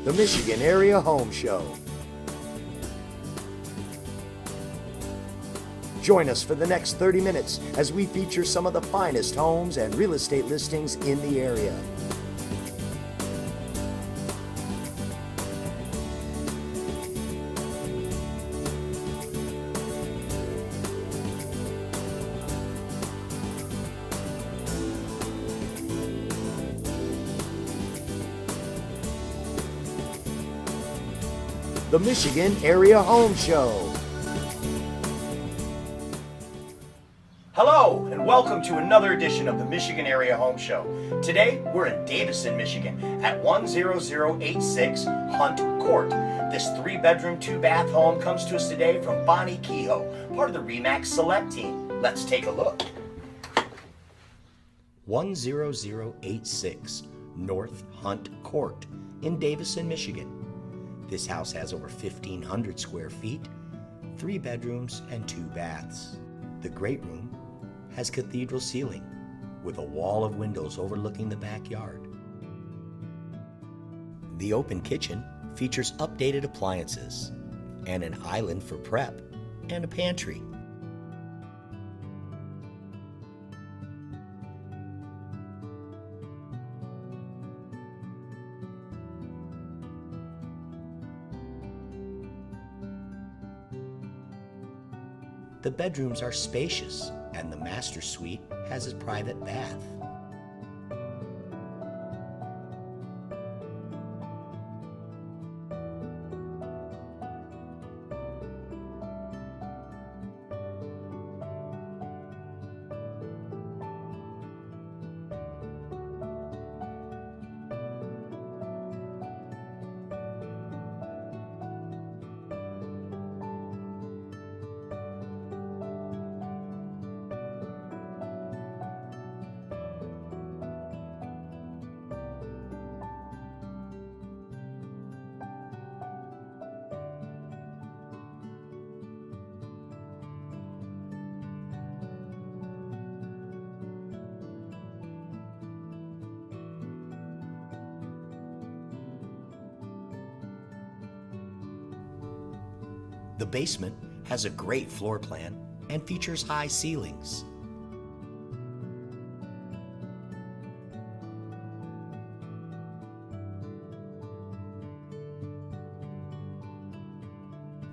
the Michigan Area Home Show. Join us for the next 30 minutes as we feature some of the finest homes and real estate listings in the area. The Michigan Area Home Show. Hello, and welcome to another edition of the Michigan Area Home Show. Today, we're in Davison, Michigan at 10086 Hunt Court. This 3-bedroom, 2-bath home comes to us today from Bonnie Kehoe, part of the RE/MAX Select team. Let's take a look. 10086 North Hunt Court in Davison, Michigan. This house has over 1,500 square feet, 3 bedrooms and 2 baths. The great room has cathedral ceiling with a wall of windows overlooking the backyard. The open kitchen features updated appliances and an island for prep and a pantry. The bedrooms are spacious, and the master suite has a private bath. The basement has a great floor plan and features high ceilings.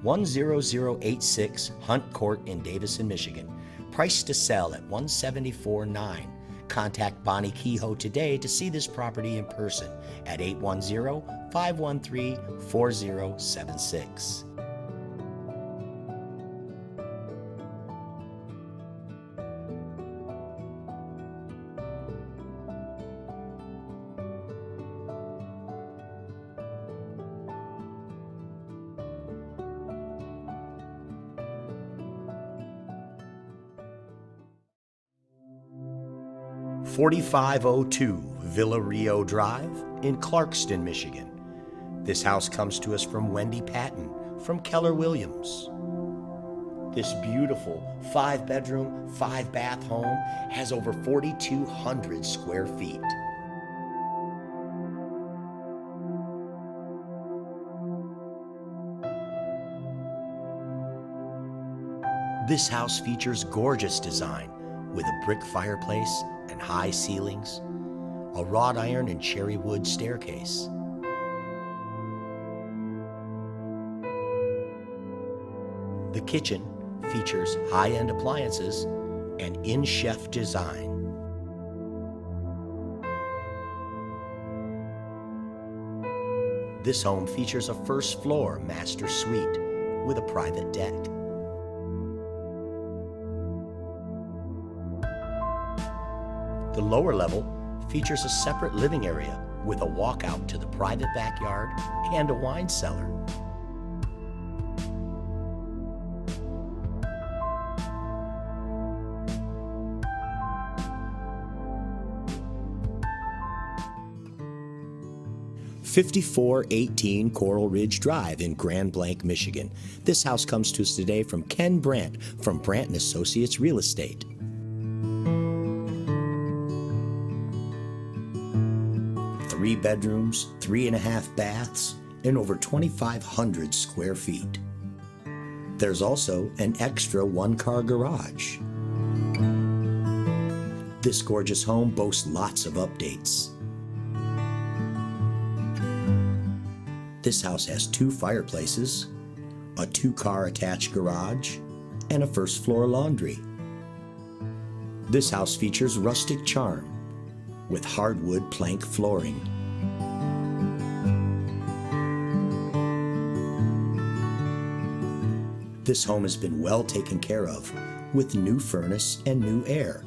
(10086) Hunt Court in Davison, Michigan. Price to sell at $174,900. Contact Bonnie Kehoe today to see this property in person at 810-513-4076. (4502) Villa Rio Drive in Clarkston, Michigan. This house comes to us from Wendy Patton from Keller Williams. This beautiful 5-bedroom, 5-bath home has over 4,200 square feet. This house features gorgeous design with a brick fireplace and high ceilings, a wrought iron and cherry wood staircase. The kitchen features high-end appliances and in-chef design. This home features a first-floor master suite with a private deck. The lower level features a separate living area with a walkout to the private backyard and a wine cellar. (5418) Coral Ridge Drive in Grand Blanc, Michigan. This house comes to us today from Ken Brandt from Brandt & Associates Real Estate. 3 bedrooms, 3.5 baths, and over 2,500 square feet. There's also an extra one-car garage. This gorgeous home boasts lots of updates. This house has 2 fireplaces, a 2-car attached garage, and a first-floor laundry. This house features rustic charm with hardwood plank flooring. This home has been well taken care of with new furnace and new air.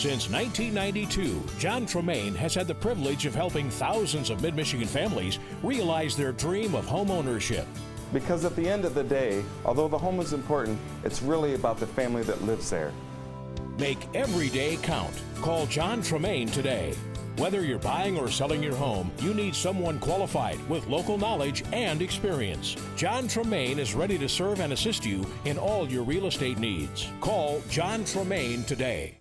Since 1992, John Tremaine has had the privilege of helping thousands of Mid-Michigan families realize their dream of home ownership. Because at the end of the day, although the home is important, it's really about the family that lives there. Make every day count. Call John Tremaine today. Whether you're buying or selling your home, you need someone qualified with local knowledge and experience. John Tremaine is ready to serve and assist you in all your real estate needs. Call John Tremaine today.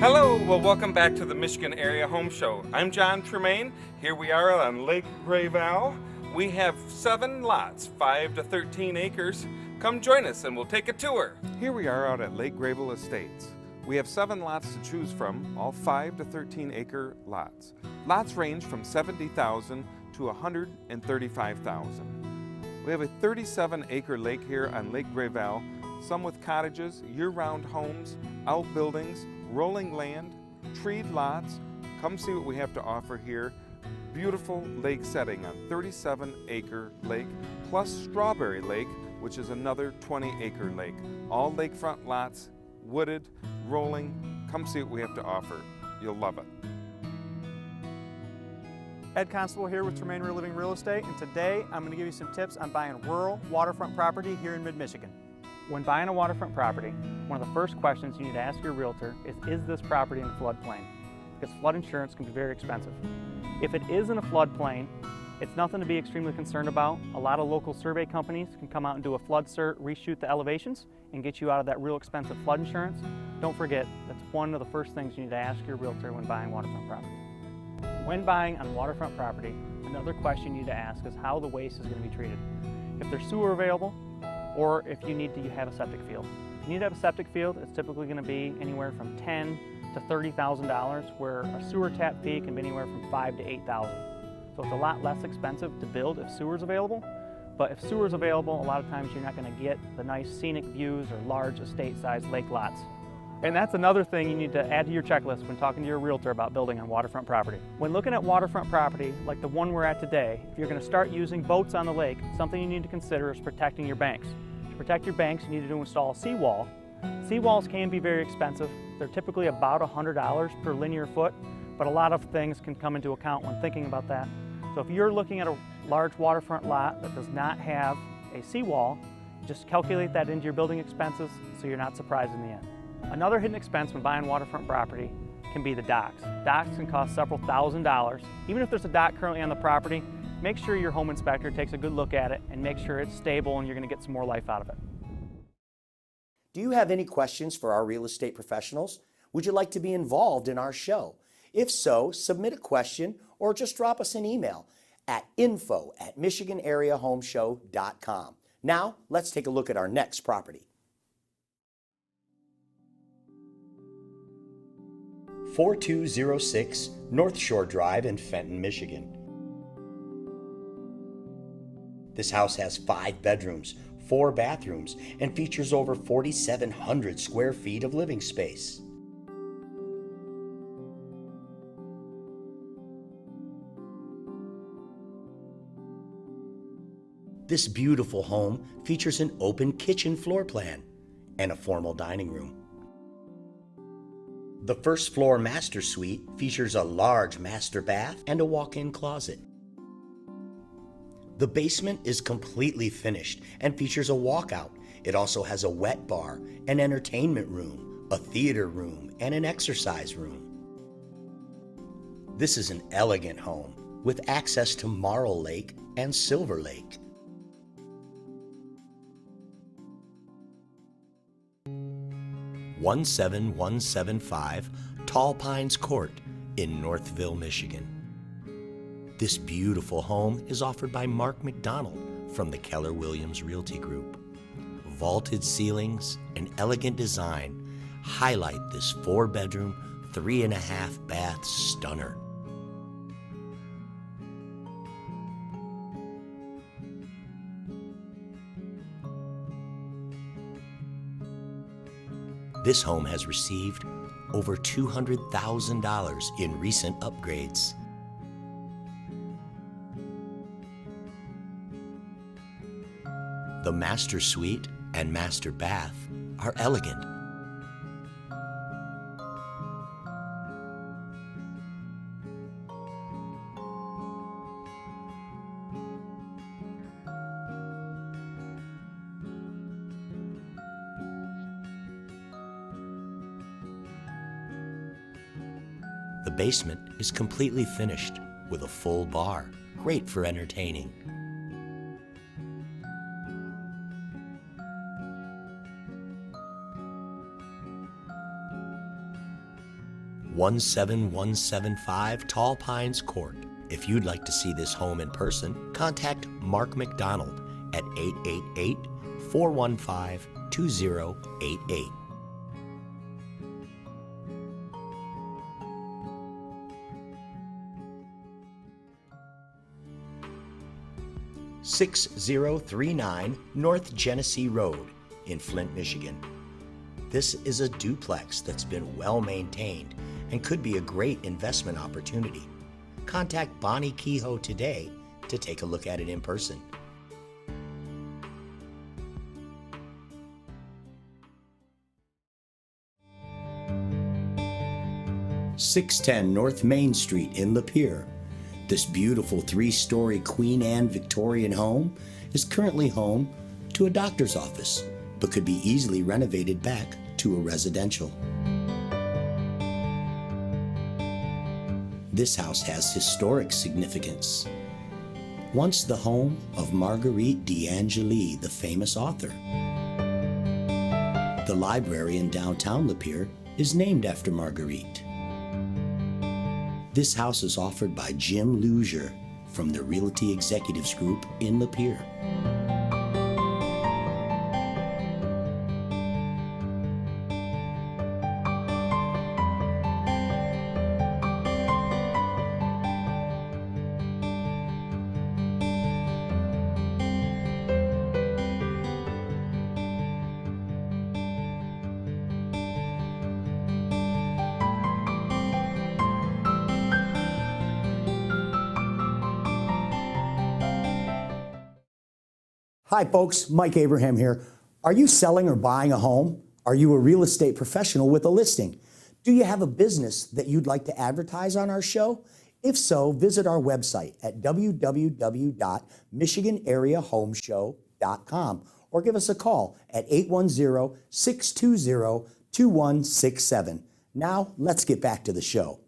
Hello, well, welcome back to the Michigan Area Home Show. I'm John Tremaine. Here we are on Lake Grayval. We have 7 lots, 5 to 13 acres. Come join us and we'll take a tour. Here we are out at Lake Grayval Estates. We have 7 lots to choose from, all 5 to 13 acre lots. Lots range from 70,000 to 135,000. We have a 37 acre lake here on Lake Grayval, some with cottages, year-round homes, outbuildings, rolling land, treed lots. Come see what we have to offer here. Beautiful lake setting on 37 acre lake, plus Strawberry Lake, which is another 20 acre lake. All lakefront lots, wooded, rolling. Come see what we have to offer. You'll love it. Ed Constable here with Tremaine Real Living Real Estate, and today I'm going to give you some tips on buying rural waterfront property here in mid-Michigan. When buying a waterfront property, one of the first questions you need to ask your realtor is this property in a floodplain? Because flood insurance can be very expensive. If it is in a floodplain, it's nothing to be extremely concerned about. A lot of local survey companies can come out and do a flood cert, reshoot the elevations, and get you out of that real expensive flood insurance. Don't forget, that's one of the first things you need to ask your realtor when buying waterfront property. When buying on waterfront property, another question you need to ask is how the waste is going to be treated. If there's sewer available, or if you need to have a septic field. If you need to have a septic field, it's typically going to be anywhere from $10,000 to $30,000, where a sewer tap fee can be anywhere from $5,000 to $8,000. So it's a lot less expensive to build if sewer's available. But if sewer's available, a lot of times you're not going to get the nice scenic views or large estate-sized lake lots. And that's another thing you need to add to your checklist when talking to your realtor about building on waterfront property. When looking at waterfront property, like the one we're at today, if you're going to start using boats on the lake, something you need to consider is protecting your banks. To protect your banks, you need to install a seawall Seawalls can be very expensive. They're typically about $100 per linear foot, but a lot of things can come into account when thinking about that. So if you're looking at a large waterfront lot that does not have a seawall, just calculate that into your building expenses so you're not surprised in the end. Another hidden expense when buying waterfront property can be the docks. Docks can cost several $1,000s. Even if there's a dock currently on the property, make sure your home inspector takes a good look at it and make sure it's stable and you're going to get some more life out of it. Do you have any questions for our real estate professionals? Would you like to be involved in our show? If so, submit a question or just drop us an email at info@michiganarehomeshow.com. Now, let's take a look at our next property. 4206 North Shore Drive in Fenton, Michigan. This house has 5 bedrooms, 4 bathrooms, and features over 4,700 square feet of living space. This beautiful home features an open kitchen floor plan and a formal dining room. The first floor master suite features a large master bath and a walk-in closet. The basement is completely finished and features a walkout. It also has a wet bar, an entertainment room, a theater room, and an exercise room. This is an elegant home with access to Marl Lake and Silver Lake. (17175) Tall Pines Court in Northville, Michigan. This beautiful home is offered by Mark McDonald from the Keller Williams Realty Group. Vaulted ceilings and elegant design highlight this 4-bedroom, 3.5-bath stunner. This home has received over $200,000 in recent upgrades. The master suite and master bath are elegant. The basement is completely finished with a full bar, great for entertaining. (17175) Tall Pines Court. If you'd like to see this home in person, contact Mark McDonald at 888-415-2088. (6039) North Genesee Road in Flint, Michigan. This is a duplex that's been well maintained and could be a great investment opportunity. Contact Bonnie Kehoe today to take a look at it in person. (610) North Main Street in Lapeer. This beautiful 3-story Queen Anne Victorian home is currently home to a doctor's office, but could be easily renovated back to a residential. This house has historic significance. Once the home of Marguerite d'Angely, the famous author. The library in downtown Lapeer is named after Marguerite. This house is offered by Jim Luzier from the Realty Executives Group in Lapeer. Hi folks, Mike Abraham here. Are you selling or buying a home? Are you a real estate professional with a listing? Do you have a business that you'd like to advertise on our show? If so, visit our website at www.michiganAreaHomeshow.com or give us a call at 810-620-2167. Now, let's get back to the show.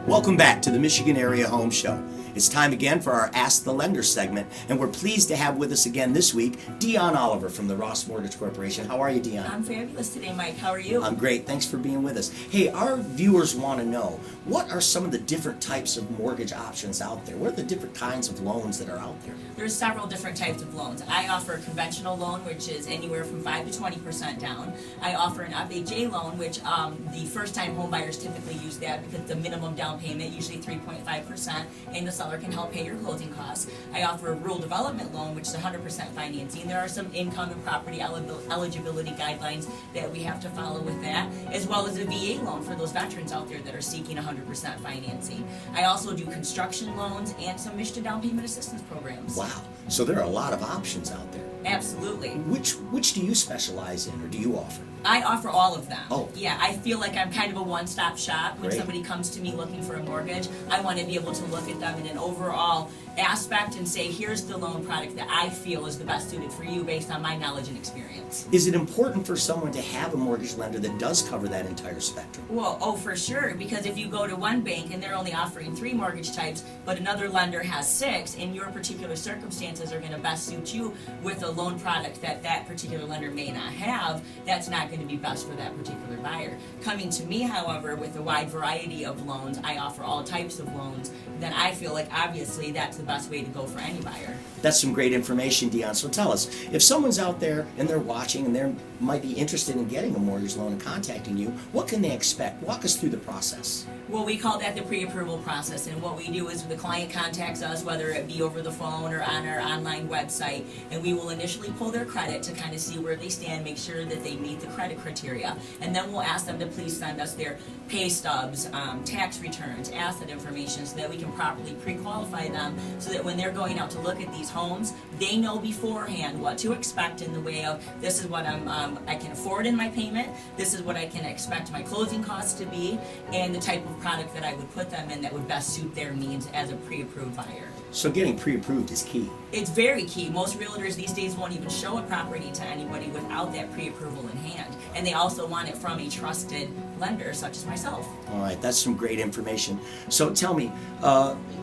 Welcome back to the Michigan Area Home Show. It's time again for our Ask the Lender segment, and we're pleased to have with us again this week Dion Oliver from the Ross Mortgage Corporation. How are you, Dion? I'm fabulous today, Mike. How are you? I'm great. Thanks for being with us. Hey, our viewers want to know, what are some of the different types of mortgage options out there? What are the different kinds of loans that are out there? There's several different types of loans. I offer a conventional loan, which is anywhere from 5 to 20% down. I offer an FHA loan, which the first-time home buyers typically use that because the minimum down payment, usually 3.5%, and the seller can help pay your closing costs. I offer a rural development loan, which is 100% financing. There are some income and property eligibility guidelines that we have to follow with that, as well as a VA loan for those veterans out there that are seeking 100% financing. I also do construction loans and some Michigan down payment assistance programs. Wow. So there are a lot of options out there. Absolutely. Which do you specialize in, or do you offer? I offer all of them. Oh. Yeah, I feel like I'm kind of a one-stop shop. When Great. somebody comes to me looking for a mortgage, I want to be able to look at them in an overall aspect and say, here's the loan product that I feel is the best suited for you based on my knowledge and experience. Is it important for someone to have a mortgage lender that does cover that entire spectrum? Well, oh, for sure, because if you go to one bank and they're only offering 3 mortgage types, but another lender has 6, and your particular circumstances are going to best suit you with a loan product that that particular lender may not have, that's not going to be best for that particular buyer. Coming to me, however, with a wide variety of loans, I offer all types of loans, then I feel like obviously that's the best way to go for any buyer. That's some great information, Dion. So tell us, if someone's out there and they're watching and they might be interested in getting a mortgage loan and contacting you, what can they expect? Walk us through the process. Well, we call that the pre-approval process, and what we do is the client contacts us, whether it be over the phone or on our online website, and we will initially pull their credit to kind of see where they stand, make sure that they meet the credit criteria, and then we'll ask them to please send us their pay stubs, tax returns, asset information, so that we can properly pre-qualify them, so that when they're going out to look at these homes, they know beforehand what to expect in the way of, this is what I can afford in my payment, this is what I can expect my closing costs to be, and the type of product that I would put them in that would best suit their needs as a pre-approved buyer. So getting pre-approved is key. It's very key. Most realtors these days won't even show a property to anybody without that pre-approval in hand. And they also want it from a trusted lender such as myself. All right, that's some great information. So tell me,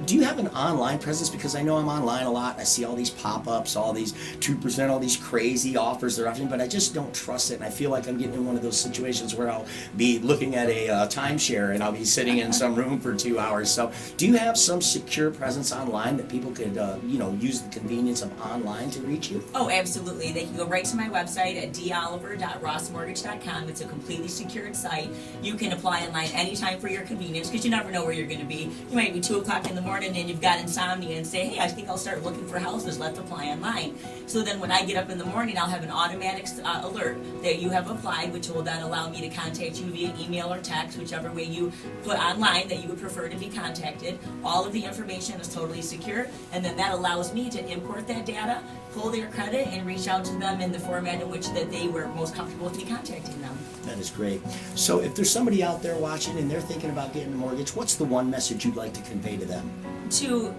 do you have an online presence? Because I know I'm online a lot. I see all these pop-ups, all these 2%, all these crazy offers they're offering, but I just don't trust it. And I feel like I'm getting in one of those situations where I'll be looking at a timeshare and I'll be sitting in some room for 2 hours. So do you have some secure presence online that people could, use the convenience of online to reach you? Oh, absolutely. They can go right to my website at doliver.rossmortgage.com. It's a completely secured site. You can apply online anytime for your convenience because you never know where you're going to be. You might be 2 o'clock in the morning and you've got insomnia and say, hey, I think I'll start looking for houses. Let's apply online. So then when I get up in the morning, I'll have an automatic alert that you have applied, which will then allow me to contact you via email or text, whichever way you put online that you would prefer to be contacted. All of the information is totally secure, and then that allows me to import that data, pull their credit, and reach out to them in the format in which that they were most comfortable with me contacting them. That is great. So if there's somebody out there watching and they're thinking about getting a mortgage, what's the one message you'd like to convey to them? To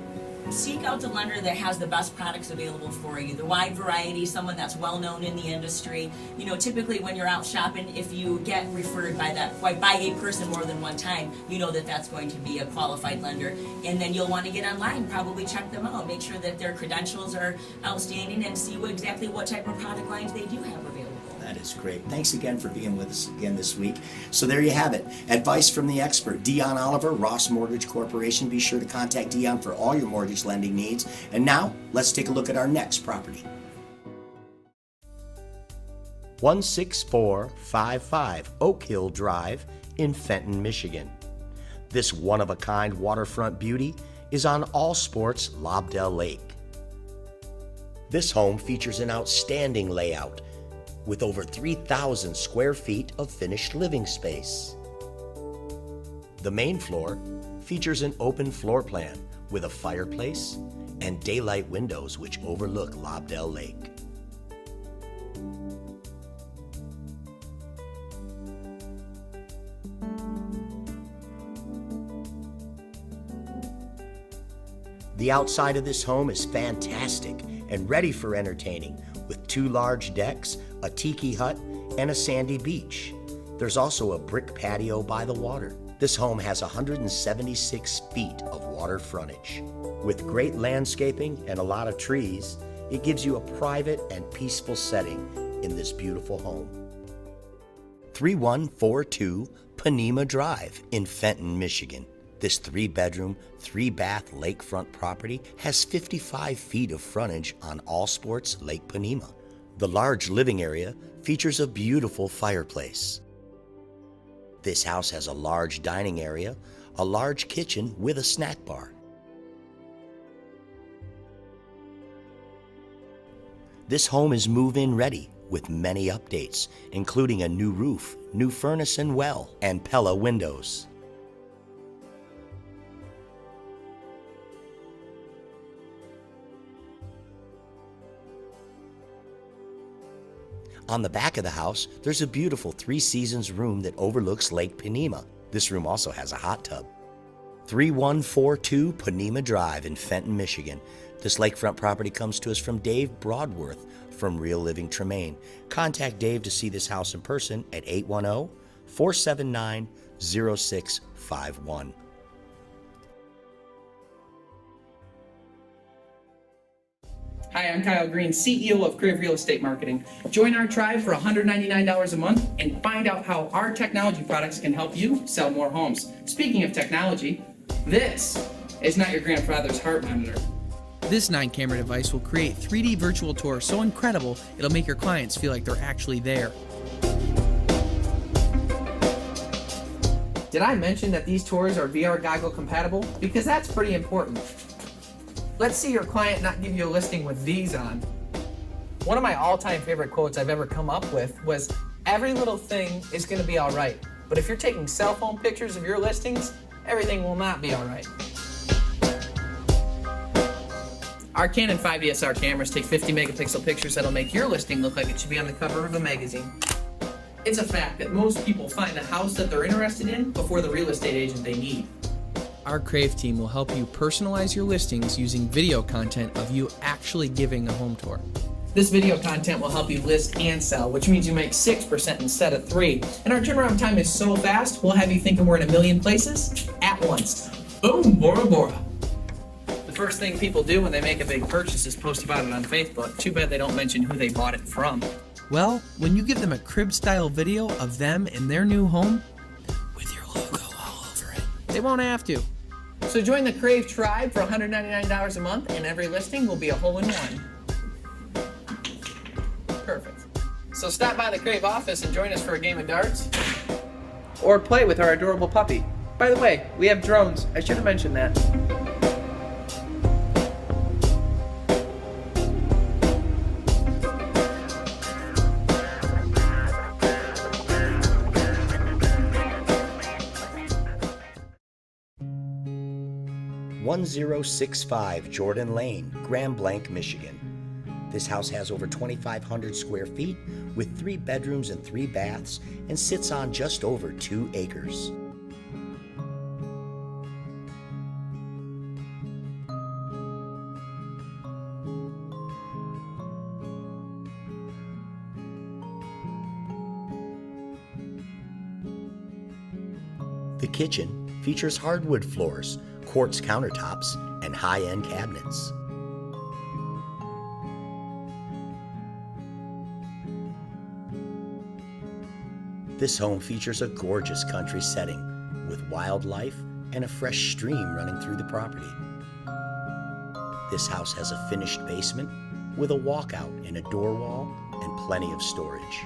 seek out the lender that has the best products available for you, the wide variety, someone that's well known in the industry. You know, typically when you're out shopping, if you get referred by a person more than one time, you know that that's going to be a qualified lender. And then you'll want to get online, probably check them out, make sure that their credentials are outstanding, and see exactly what type of product lines they do have available. That is great. Thanks again for being with us again this week. So there you have it. Advice from the expert, Dion Oliver, Ross Mortgage Corporation. Be sure to contact Dion for all your mortgage lending needs. And now, let's take a look at our next property. 16455 Oak Hill Drive in Fenton, Michigan. This one-of-a-kind waterfront beauty is on All Sports Lobdell Lake. This home features an outstanding layout with over 3,000 square feet of finished living space. The main floor features an open floor plan with a fireplace and daylight windows which overlook Lobdell Lake. The outside of this home is fantastic and ready for entertaining with 2 large decks, a tiki hut, and a sandy beach. There's also a brick patio by the water. This home has 176 feet of water frontage. With great landscaping and a lot of trees, it gives you a private and peaceful setting in this beautiful home. 3142 Panema Drive in Fenton, Michigan. This 3-bedroom, 3-bath lakefront property has 55 feet of frontage on All Sports Lake Panema. The large living area features a beautiful fireplace. This house has a large dining area, a large kitchen with a snack bar. This home is move-in ready with many updates, including a new roof, new furnace and well, and Pella windows. On the back of the house, there's a beautiful 3 Seasons room that overlooks Lake Panema. This room also has a hot tub. 3142 Panema Drive in Fenton, Michigan. This lakefront property comes to us from Dave Broadworth from Real Living Tremaine. Contact Dave to see this house in person at 810-479-0651. Hi, I'm Kyle Green, CEO of Crave Real Estate Marketing. Join our tribe for $199 a month and find out how our technology products can help you sell more homes. Speaking of technology, this is not your grandfather's heart monitor. This 9-camera device will create 3D virtual tours so incredible it'll make your clients feel like they're actually there. Did I mention that these tours are VR goggle compatible? Because that's pretty important. Let's see your client not give you a listing with these on. One of my all-time favorite quotes I've ever come up with was, "Every little thing is going to be all right, but if you're taking cell phone pictures of your listings, everything will not be all right." Our Canon 5 DSR cameras take 50 megapixel pictures that'll make your listing look like it should be on the cover of a magazine. It's a fact that most people find the house that they're interested in before the real estate agent they need. Our Crave team will help you personalize your listings using video content of you actually giving a home tour. This video content will help you list and sell, which means you make 6% instead of 3%. And our turnaround time is so fast, we'll have you thinking we're in a million places at once. Boom, Bora Bora. The first thing people do when they make a big purchase is post about it on Facebook. Too bad they don't mention who they bought it from. Well, when you give them a crib-style video of them in their new home, with your logo all over it, they won't have to. So join the Crave tribe for $199 a month, and every listing will be a hole-in-one. Perfect. So stop by the Crave office and join us for a game of darts. Or play with our adorable puppy. By the way, we have drones. I should have mentioned that. (1065) Jordan Lane, Grand Blanc, Michigan. This house has over 2,500 square feet with 3 bedrooms and 3 baths and sits on just over 2 acres. The kitchen features hardwood floors, quartz countertops, and high-end cabinets. This home features a gorgeous country setting with wildlife and a fresh stream running through the property. This house has a finished basement with a walkout and a door wall and plenty of storage.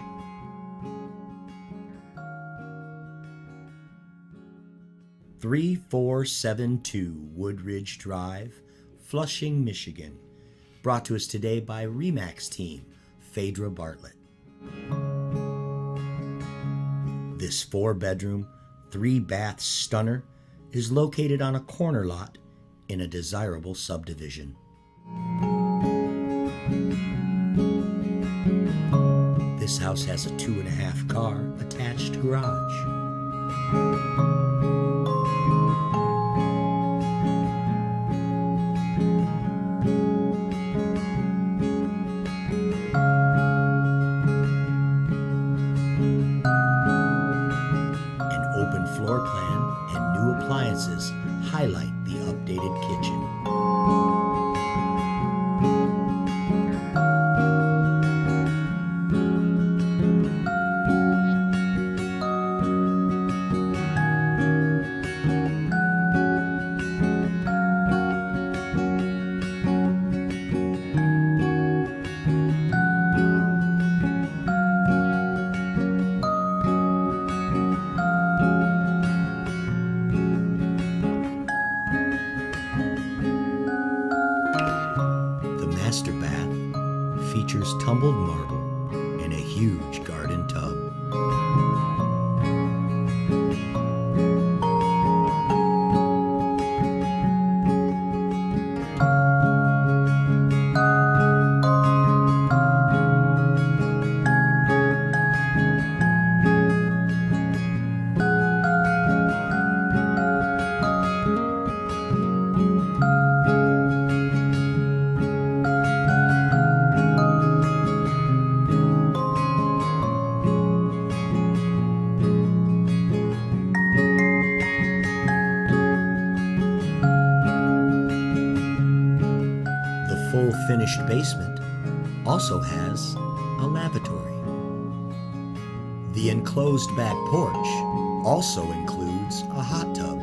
(3472) Woodridge Drive, Flushing, Michigan. Brought to us today by RE/MAX team, Phaedra Bartlett. This 4-bedroom, 3-bath stunner is located on a corner lot in a desirable subdivision. This house has a 2.5-car attached garage. An open floor plan and new appliances highlight the updated kitchen. The master bath features tumbled marble and a huge garden tub. The full finished basement also has a lavatory. The enclosed back porch also includes a hot tub.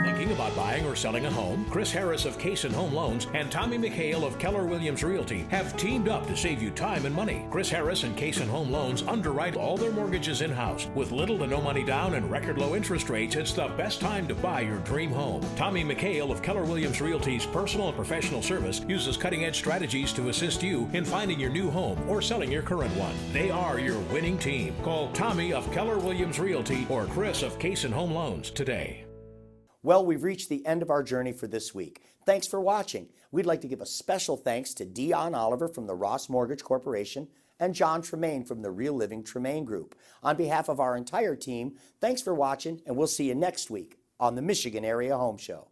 Thinking about buying or selling a home? Chris Harris of Case and Home Loans and Tommy McHale of Keller Williams Realty have teamed up to save you time and money. Chris Harris and Case and Home Loans underwrite all their mortgages in-house. With little to no money down and record low interest rates, it's the best time to buy your dream home. Tommy McHale of Keller Williams Realty's personal and professional service uses cutting-edge strategies to assist you in finding your new home or selling your current one. They are your winning team. Call Tommy of Keller Williams Realty or Chris of Case and Home Loans today. Well, we've reached the end of our journey for this week. Thanks for watching. We'd like to give a special thanks to Dion Oliver from the Ross Mortgage Corporation and John Tremaine from the Real Living Tremaine Group. On behalf of our entire team, thanks for watching, and we'll see you next week on the Michigan Area Home Show.